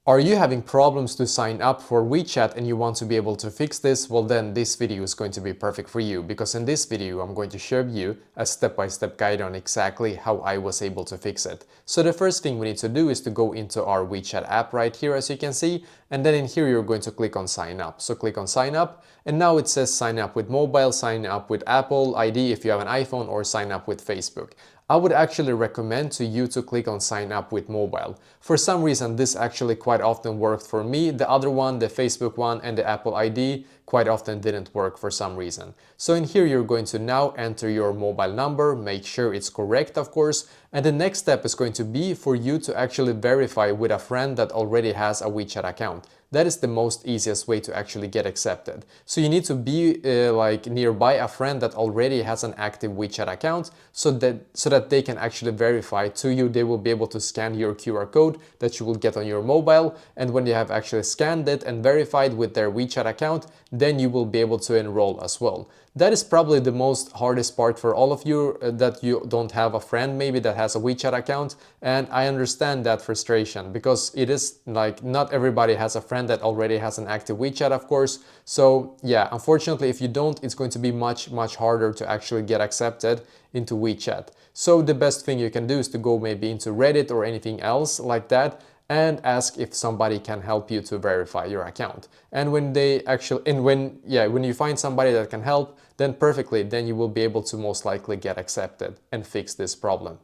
Are you having problems to sign up for WeChat and you want to be able to fix this? Well, then this video is going to be perfect for you, because in this video I'm going to show you a step-by-step guide on exactly how I was able to fix it. So the first thing we need to do is to go into our WeChat app right here, as you can see, and then in here you're going to click on sign up. So click on sign up, and now it says sign up with mobile, sign up with Apple ID if you have an iPhone, or sign up with Facebook. I would actually recommend to you to click on sign up with mobile. For some reason this actually quite often worked for me. The other one, the Facebook one and the Apple ID, quite often didn't work for some reason. So in here you're going to now enter your mobile number, make sure it's correct of course, and the next step is going to be for you to actually verify with a friend that already has a WeChat account. That is the most easiest way to actually get accepted. So you need to be like nearby a friend that already has an active WeChat account, so that they can actually verify to you. They will be able to scan your QR code that you will get on your mobile, and when you have actually scanned it and verified with their WeChat account, then you will be able to enroll as well. That is probably the most hardest part for all of you, that you don't have a friend maybe that has a WeChat account, and I understand that frustration, because it is like not everybody has a friend that already has an active WeChat, of course. So yeah, unfortunately if you don't, it's going to be much harder to actually get accepted into WeChat. So the best thing you can do is to go maybe into Reddit or anything else like that and ask if somebody can help you to verify your account. And when when you find somebody that can help, then perfectly, then you will be able to most likely get accepted and fix this problem.